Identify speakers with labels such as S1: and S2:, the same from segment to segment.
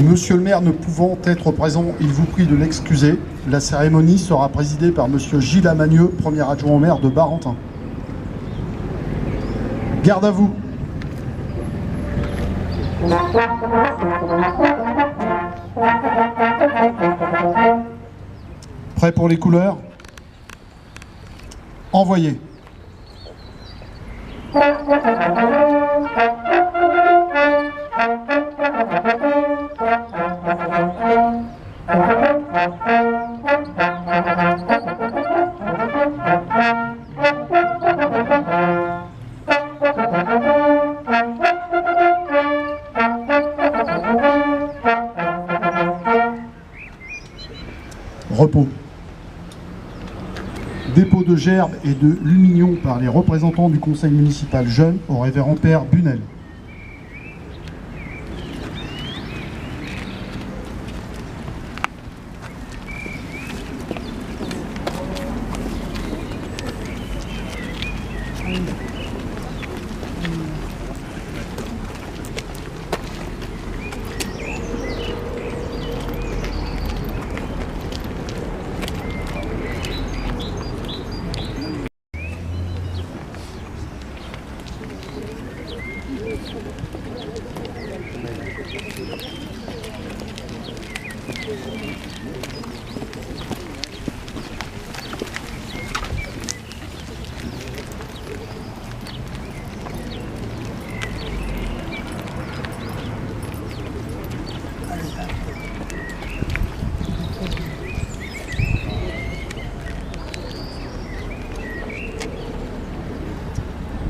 S1: Monsieur le maire ne pouvant être présent, il vous prie de l'excuser. La cérémonie sera présidée par monsieur Gilles Amagneux, premier adjoint au maire de Barentin. Garde à vous. Prêt pour les couleurs? Envoyez. Repos. Dépôt de gerbes et de lumignon par les représentants du conseil municipal jeune au révérend père Bunel.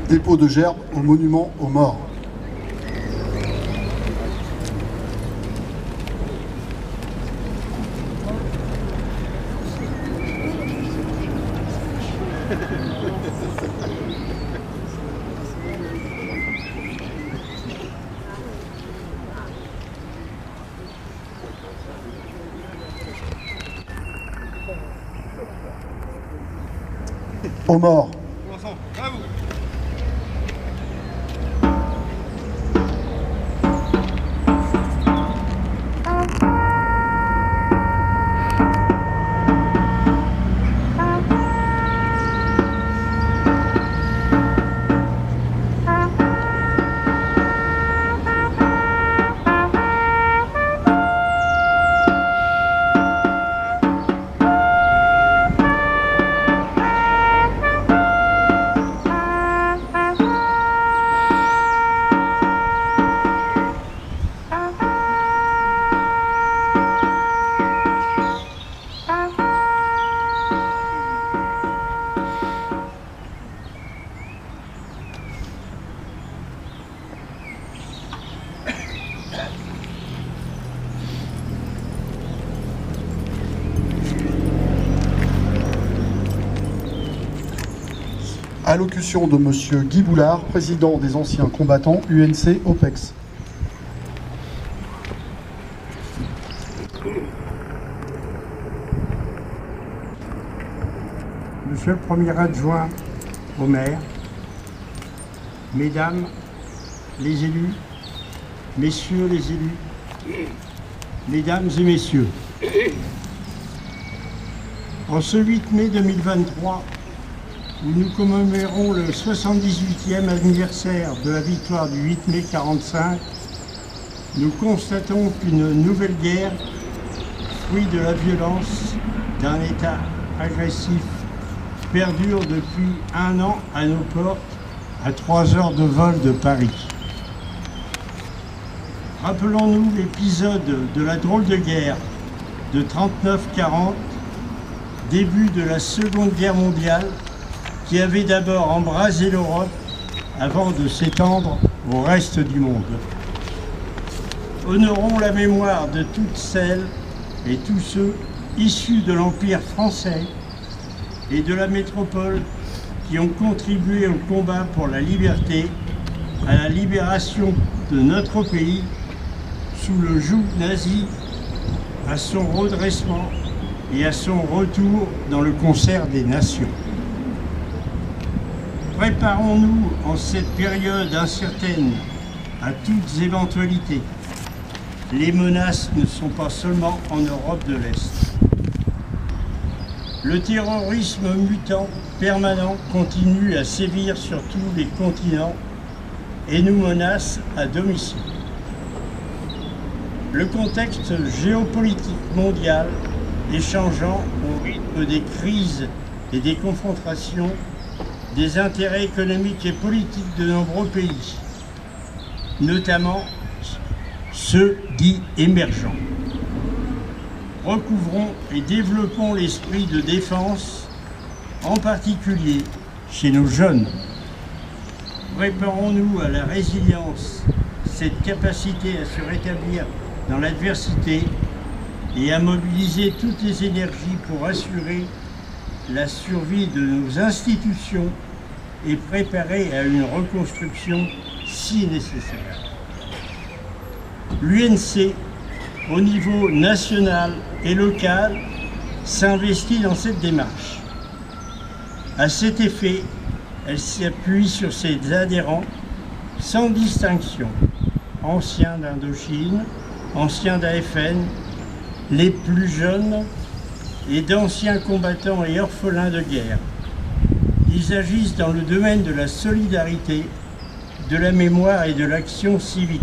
S1: Dépôt de gerbes au monument aux morts. Aux morts. Allocution de monsieur Guy Boulard, président des anciens combattants UNC OPEX.
S2: Monsieur le premier adjoint au maire, mesdames les élus, messieurs les élus, mesdames et messieurs, en ce 8 mai 2023, où nous commémorons le 78e anniversaire de la victoire du 8 mai 1945, nous constatons qu'une nouvelle guerre, fruit de la violence d'un État agressif, perdure depuis 1 an à nos portes, à 3 heures de vol de Paris. Rappelons-nous l'épisode de la drôle de guerre de 39-40, début de la Seconde Guerre mondiale, qui avait d'abord embrasé l'Europe avant de s'étendre au reste du monde. Honorons la mémoire de toutes celles et tous ceux issus de l'Empire français et de la métropole qui ont contribué au combat pour la liberté, à la libération de notre pays sous le joug nazi, à son redressement et à son retour dans le concert des nations. Préparons-nous en cette période incertaine à toutes éventualités. Les menaces ne sont pas seulement en Europe de l'Est. Le terrorisme mutant permanent continue à sévir sur tous les continents et nous menace à domicile. Le contexte géopolitique mondial est changeant au rythme des crises et des confrontations des intérêts économiques et politiques de nombreux pays, notamment ceux dits émergents. Recouvrons et développons l'esprit de défense, en particulier chez nos jeunes. Préparons-nous à la résilience, cette capacité à se rétablir dans l'adversité et à mobiliser toutes les énergies pour assurer la survie de nos institutions et préparer à une reconstruction si nécessaire. L'UNC, au niveau national et local, s'investit dans cette démarche. À cet effet, elle s'appuie sur ses adhérents sans distinction, anciens d'Indochine, anciens d'AFN, les plus jeunes et d'anciens combattants et orphelins de guerre. Ils agissent dans le domaine de la solidarité, de la mémoire et de l'action civique,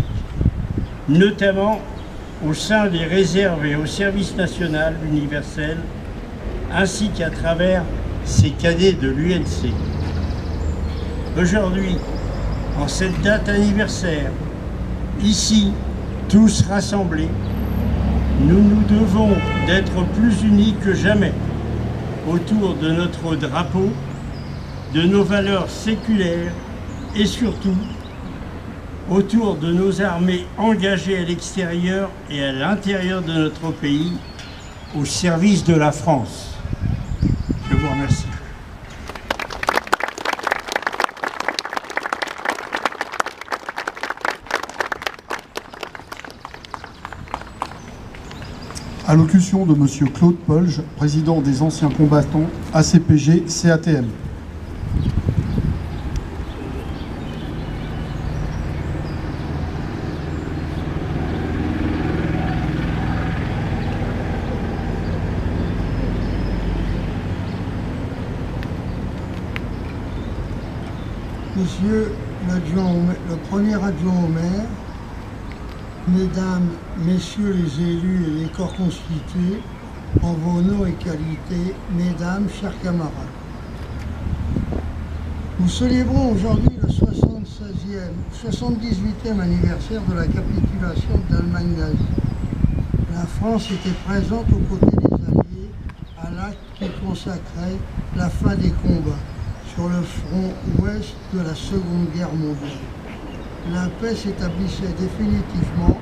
S2: notamment au sein des réserves et au service national universel, ainsi qu'à travers ces cadets de l'UNC. Aujourd'hui, en cette date anniversaire, ici, tous rassemblés, nous nous devons d'être plus unis que jamais autour de notre drapeau, de nos valeurs séculaires et surtout autour de nos armées engagées à l'extérieur et à l'intérieur de notre pays au service de la France. Je vous remercie.
S1: Allocution de Monsieur Claude Polge, président des anciens combattants ACPG CATM.
S3: Monsieur le premier adjoint au maire, Mesdames, Messieurs les élus et les corps constitués, en vos noms et qualités, Mesdames, chers camarades. Nous célébrons aujourd'hui le 78e anniversaire de la capitulation de l'Allemagne nazie. La France était présente aux côtés des Alliés à l'acte qui consacrait la fin des combats sur le front ouest de la Seconde Guerre mondiale. La paix s'établissait définitivement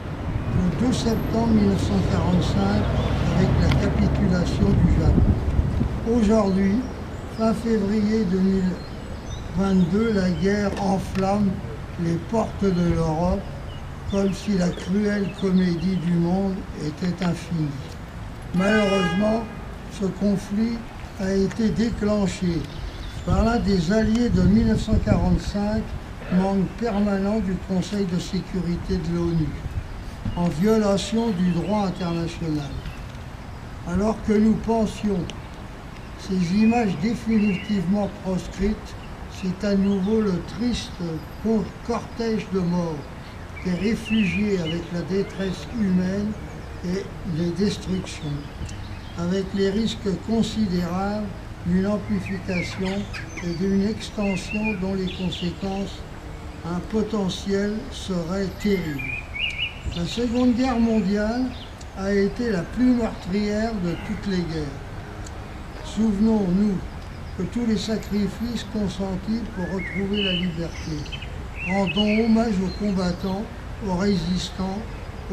S3: le 12 septembre 1945 avec la capitulation du Japon. Aujourd'hui, fin février 2022, la guerre enflamme les portes de l'Europe comme si la cruelle comédie du monde était infinie. Malheureusement, ce conflit a été déclenché par l'un des alliés de 1945, manque permanent du Conseil de sécurité de l'ONU, en violation du droit international. Alors que nous pensions ces images définitivement proscrites, c'est à nouveau le triste cortège de morts des réfugiés avec la détresse humaine et les destructions, avec les risques considérables d'une amplification et d'une extension dont les conséquences, un potentiel, seraient terribles. La Seconde Guerre mondiale a été la plus meurtrière de toutes les guerres. Souvenons-nous que tous les sacrifices consentis pour retrouver la liberté. Rendons hommage aux combattants, aux résistants,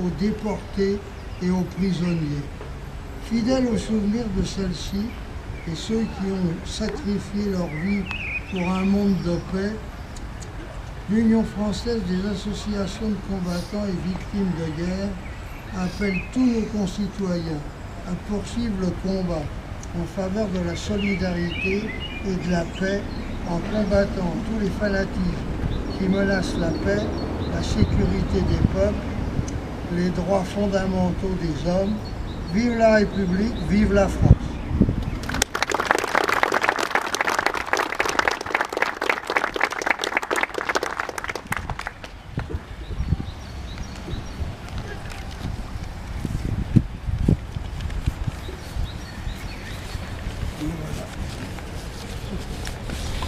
S3: aux déportés et aux prisonniers. Fidèles au souvenir de celle-ci, et ceux qui ont sacrifié leur vie pour un monde de paix, l'Union française des associations de combattants et victimes de guerre appelle tous nos concitoyens à poursuivre le combat en faveur de la solidarité et de la paix en combattant tous les fanatismes qui menacent la paix la sécurité des peuples, les droits fondamentaux des hommes. Vive la République, vive la France.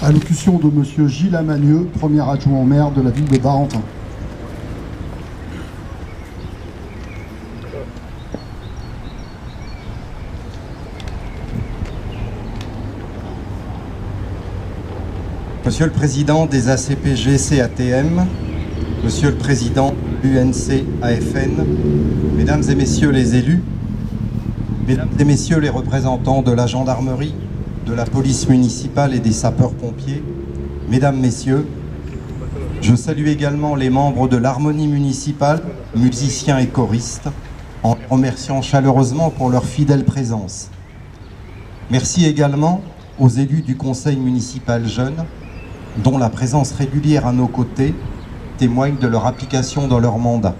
S1: Allocution de Monsieur Gilles Amagneux, premier adjoint au maire de la ville de Barentin.
S4: Monsieur le Président des ACPG-CATM, Monsieur le Président de l'UNC-AFN, Mesdames et Messieurs les élus, Mesdames et Messieurs les représentants de la gendarmerie, de la police municipale et des sapeurs-pompiers, Mesdames, Messieurs, je salue également les membres de l'harmonie municipale, musiciens et choristes, en les remerciant chaleureusement pour leur fidèle présence. Merci également aux élus du conseil municipal jeune, dont la présence régulière à nos côtés témoigne de leur application dans leur mandat.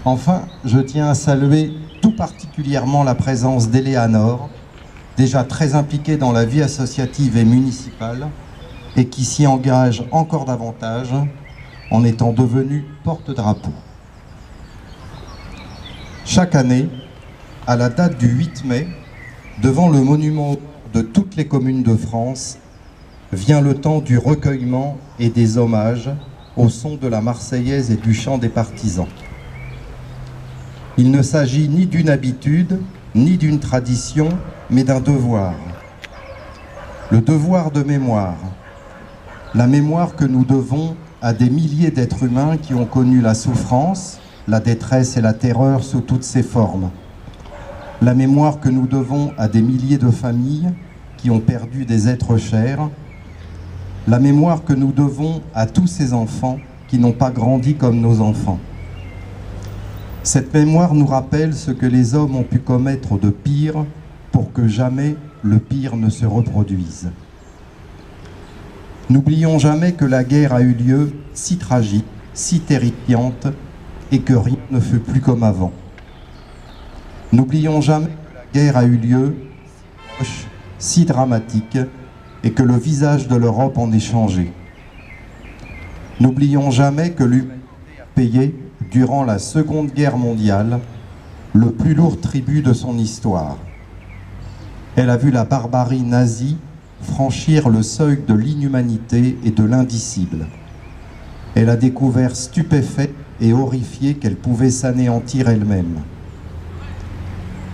S4: Enfin, je tiens à saluer tout particulièrement la présence d'Éléanore, déjà très impliquée dans la vie associative et municipale, et qui s'y engage encore davantage en étant devenue porte-drapeau. Chaque année, à la date du 8 mai, devant le monument de toutes les communes de France, vient le temps du recueillement et des hommages au son de la Marseillaise et du chant des partisans. Il ne s'agit ni d'une habitude, ni d'une tradition, mais d'un devoir. Le devoir de mémoire. La mémoire que nous devons à des milliers d'êtres humains qui ont connu la souffrance, la détresse et la terreur sous toutes ses formes. La mémoire que nous devons à des milliers de familles qui ont perdu des êtres chers. La mémoire que nous devons à tous ces enfants qui n'ont pas grandi comme nos enfants. Cette mémoire nous rappelle ce que les hommes ont pu commettre de pire pour que jamais le pire ne se reproduise. N'oublions jamais que la guerre a eu lieu si tragique, si terrifiante, et que rien ne fut plus comme avant. N'oublions jamais que la guerre a eu lieu si proche, si dramatique, et que le visage de l'Europe en est changé. N'oublions jamais que l'humanité a payé, durant la Seconde Guerre mondiale, le plus lourd tribut de son histoire. Elle a vu la barbarie nazie franchir le seuil de l'inhumanité et de l'indicible. Elle a découvert stupéfaite et horrifiée qu'elle pouvait s'anéantir elle-même.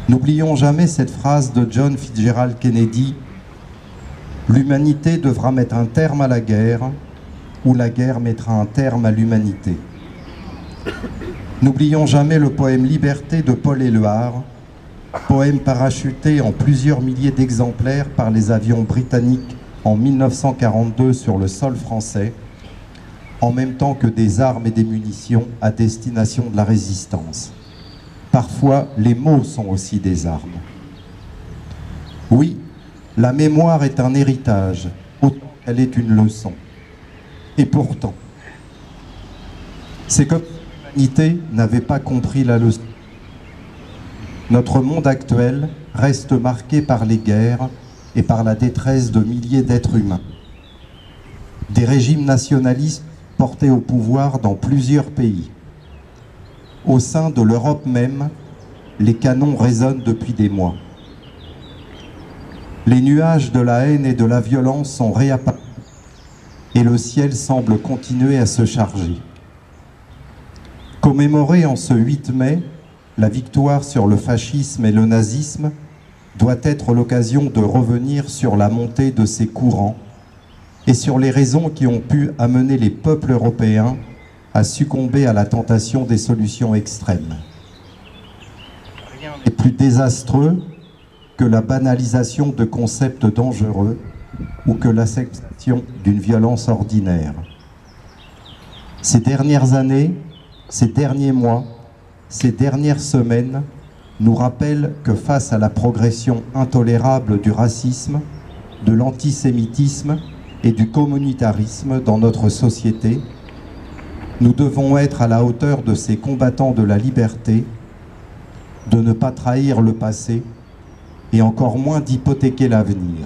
S4: N'oublions jamais cette phrase de John Fitzgerald Kennedy: « L'humanité devra mettre un terme à la guerre, ou la guerre mettra un terme à l'humanité. » N'oublions jamais le poème Liberté de Paul Éluard, poème parachuté en plusieurs milliers d'exemplaires par les avions britanniques en 1942 sur le sol français, en même temps que des armes et des munitions à destination de la résistance. Parfois, les mots sont aussi des armes. Oui, la mémoire est un héritage, autant qu'elle est une leçon. Et pourtant, c'est comme si l'humanité n'avait pas compris la leçon. Notre monde actuel reste marqué par les guerres et par la détresse de milliers d'êtres humains. Des régimes nationalistes portés au pouvoir dans plusieurs pays. Au sein de l'Europe même, les canons résonnent depuis des mois. Les nuages de la haine et de la violence sont réapparus et le ciel semble continuer à se charger. Commémorer en ce 8 mai la victoire sur le fascisme et le nazisme doit être l'occasion de revenir sur la montée de ces courants et sur les raisons qui ont pu amener les peuples européens à succomber à la tentation des solutions extrêmes. Rien n'est plus désastreux que la banalisation de concepts dangereux ou que l'acceptation d'une violence ordinaire. Ces dernières années, ces derniers mois, ces dernières semaines nous rappellent que face à la progression intolérable du racisme, de l'antisémitisme et du communautarisme dans notre société, Nous devons être à la hauteur de ces combattants de la liberté, de ne pas trahir le passé et encore moins d'hypothéquer l'avenir.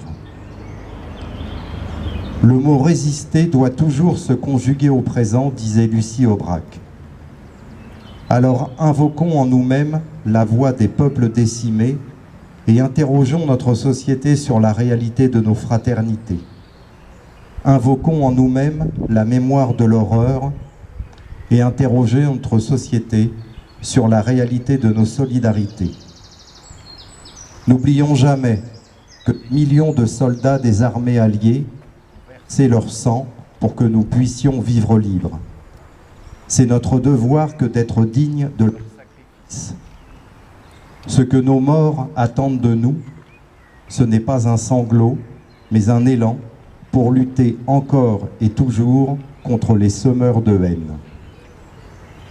S4: Le mot « résister » doit toujours se conjuguer au présent, disait Lucie Aubrac. Alors invoquons en nous-mêmes la voix des peuples décimés et interrogeons notre société sur la réalité de nos fraternités. Invoquons en nous-mêmes la mémoire de l'horreur et interrogeons notre société sur la réalité de nos solidarités. N'oublions jamais que millions de soldats des armées alliées ont versé leur sang pour que nous puissions vivre libres. C'est notre devoir que d'être dignes de leur sacrifice. Ce que nos morts attendent de nous, ce n'est pas un sanglot, mais un élan pour lutter encore et toujours contre les semeurs de haine.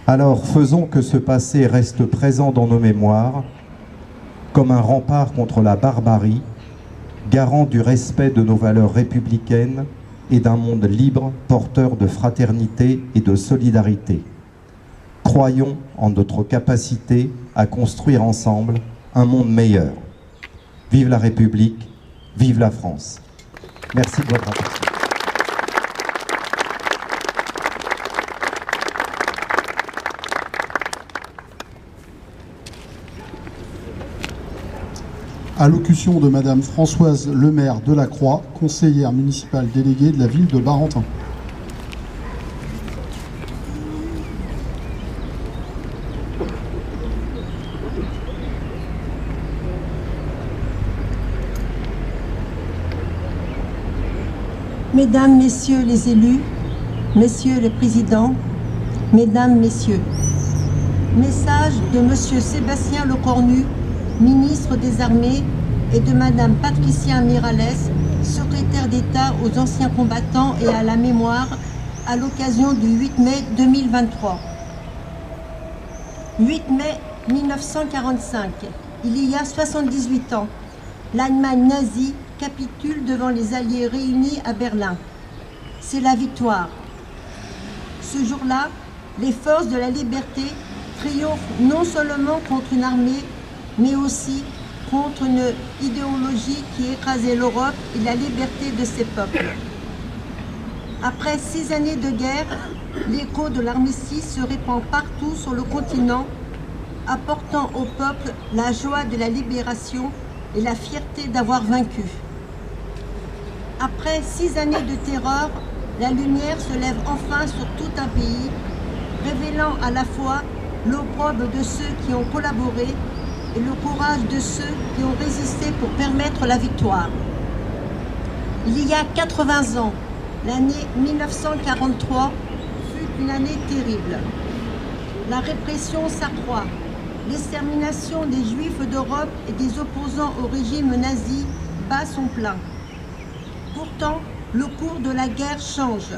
S4: Alors faisons que ce passé reste présent dans nos mémoires, comme un rempart contre la barbarie, garant du respect de nos valeurs républicaines et d'un monde libre, porteur de fraternité et de solidarité. Croyons en notre capacité à construire ensemble un monde meilleur. Vive la République, vive la France. Merci de votre attention.
S1: Allocution de Madame Françoise Lemaire Delacroix, conseillère municipale déléguée de la ville de Barentin.
S5: Mesdames, Messieurs les élus, Messieurs les présidents, Mesdames, Messieurs, message de Monsieur Sébastien Lecornu, ministre des Armées, et de Madame Patricia Miralles, secrétaire d'État aux anciens combattants et à la mémoire, à l'occasion du 8 mai 2023. 8 mai 1945, il y a 78 ans, l'Allemagne nazie capitule devant les Alliés réunis à Berlin. C'est la victoire. Ce jour-là, les forces de la liberté triomphent non seulement contre une armée, mais aussi contre une idéologie qui écrasait l'Europe et la liberté de ses peuples. Après 6 années de guerre, l'écho de l'armistice se répand partout sur le continent, apportant au peuple la joie de la libération et la fierté d'avoir vaincu. Après 6 années de terreur, la lumière se lève enfin sur tout un pays, révélant à la fois l'opprobre de ceux qui ont collaboré et le courage de ceux qui ont résisté pour permettre la victoire. Il y a 80 ans, l'année 1943 fut une année terrible. La répression s'accroît, l'extermination des Juifs d'Europe et des opposants au régime nazi bat son plein. Pourtant, le cours de la guerre change.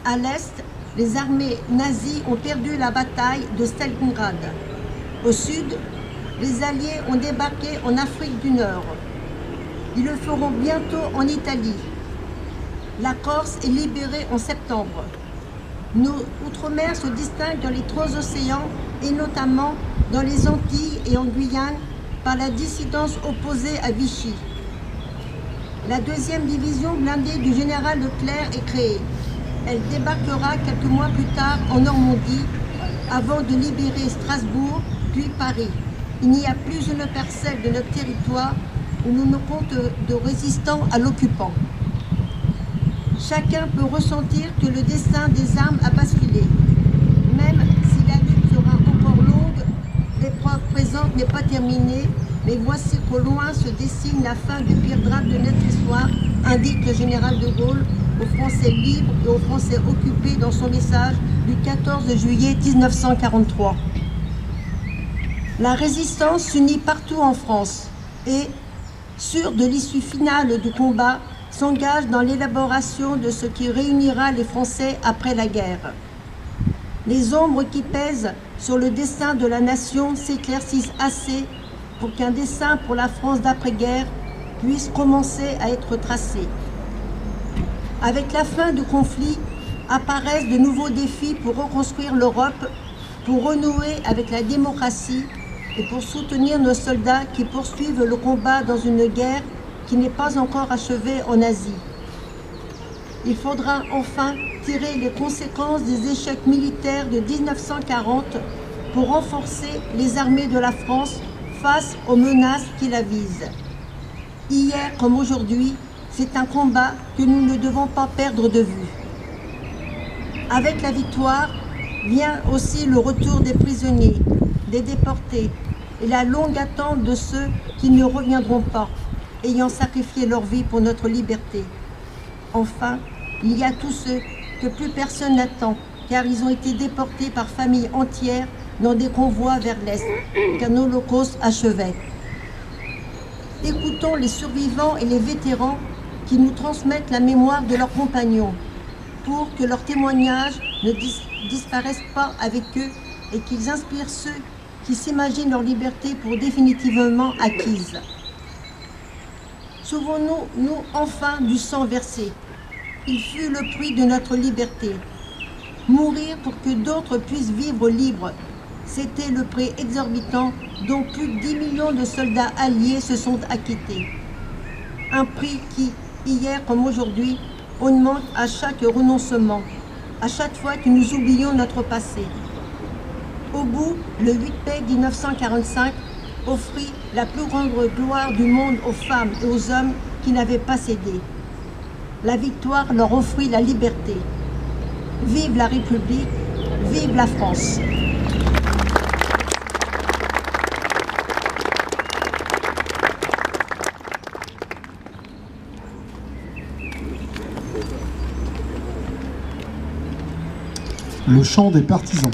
S5: À l'Est, les armées nazies ont perdu la bataille de Stalingrad. Au Sud, les Alliés ont débarqué en Afrique du Nord. Ils le feront bientôt en Italie. La Corse est libérée en septembre. Nos outre-mer se distinguent dans les 3 océans et notamment dans les Antilles et en Guyane par la dissidence opposée à Vichy. La 2e division blindée du général Leclerc est créée. Elle débarquera quelques mois plus tard en Normandie avant de libérer Strasbourg puis Paris. Il n'y a plus une parcelle de notre territoire où nous ne compte de résistants à l'occupant. Chacun peut ressentir que le destin des armes a basculé. Même si la lutte sera encore longue, l'épreuve présente n'est pas terminée, mais voici qu'au loin se dessine la fin du pire drame de notre histoire, indique le général de Gaulle aux Français libres et aux Français occupés dans son message du 14 juillet 1943. La résistance s'unit partout en France et, sûre de l'issue finale du combat, s'engage dans l'élaboration de ce qui réunira les Français après la guerre. Les ombres qui pèsent sur le destin de la nation s'éclaircissent assez pour qu'un dessein pour la France d'après-guerre puisse commencer à être tracé. Avec la fin du conflit, apparaissent de nouveaux défis pour reconstruire l'Europe, pour renouer avec la démocratie et pour soutenir nos soldats qui poursuivent le combat dans une guerre qui n'est pas encore achevée en Asie. Il faudra enfin tirer les conséquences des échecs militaires de 1940 pour renforcer les armées de la France face aux menaces qui la visent. Hier comme aujourd'hui, c'est un combat que nous ne devons pas perdre de vue. Avec la victoire vient aussi le retour des prisonniers, des déportés et la longue attente de ceux qui ne reviendront pas, ayant sacrifié leur vie pour notre liberté. Enfin, il y a tous ceux que plus personne n'attend, car ils ont été déportés par familles entières dans des convois vers l'Est, qu'un holocauste achevait. Écoutons les survivants et les vétérans qui nous transmettent la mémoire de leurs compagnons, pour que leurs témoignages ne disparaissent pas avec eux et qu'ils inspirent ceux qui s'imaginent leur liberté pour définitivement acquise. Souvenons-nous enfin du sang versé. Il fut le prix de notre liberté. Mourir pour que d'autres puissent vivre libres, c'était le prix exorbitant dont plus de 10 millions de soldats alliés se sont acquittés. Un prix qui, hier comme aujourd'hui, augmente à chaque renoncement, à chaque fois que nous oublions notre passé. Au bout, le 8 mai 1945 offrit la plus grande gloire du monde aux femmes et aux hommes qui n'avaient pas cédé. La victoire leur offrit la liberté. Vive la République, vive la France.
S1: Le chant des partisans.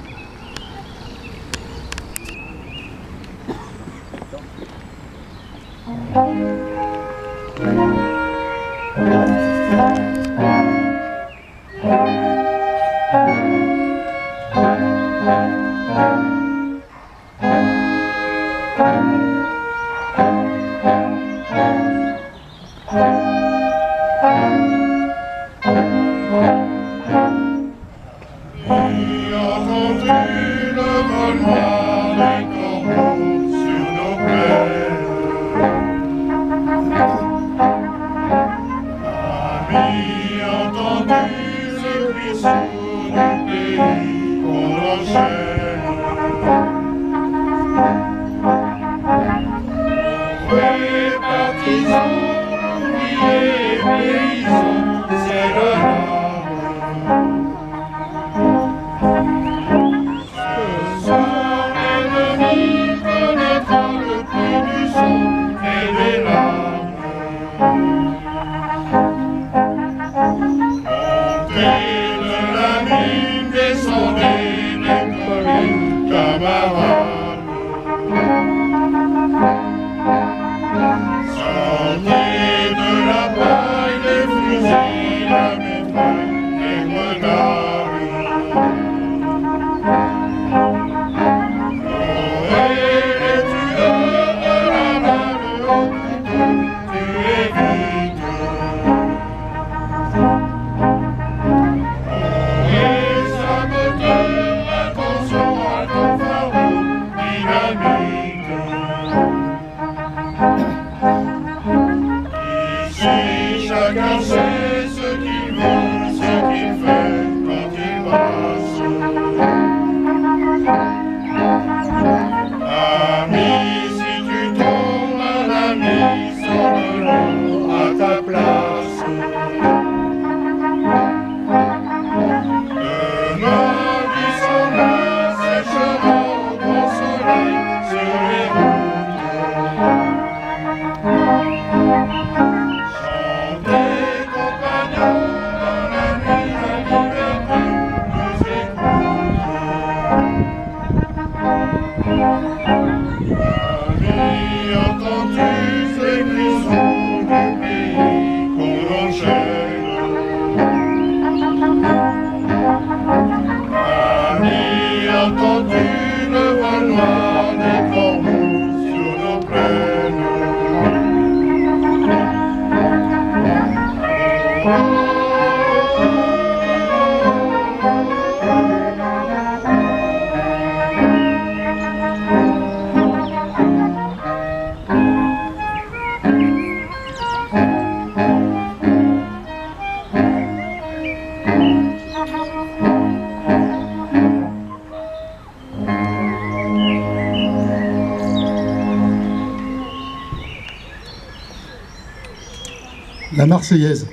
S1: La Marseillaise.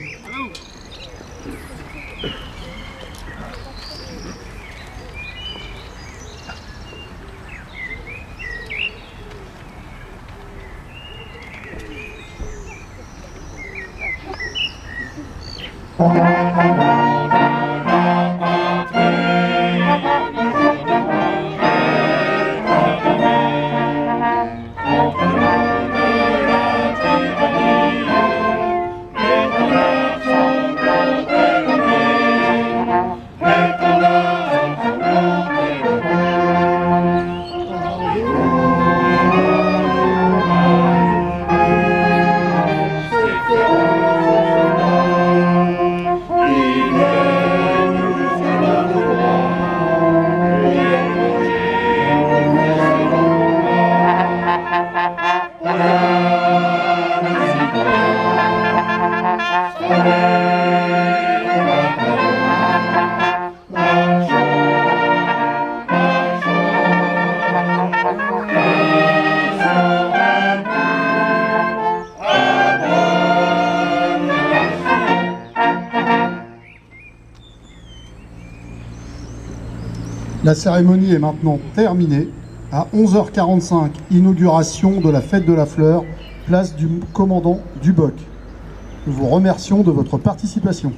S1: La cérémonie est maintenant terminée. À 11h45, inauguration de la Fête de la Fleur, place du commandant Duboc. Nous vous remercions de votre participation.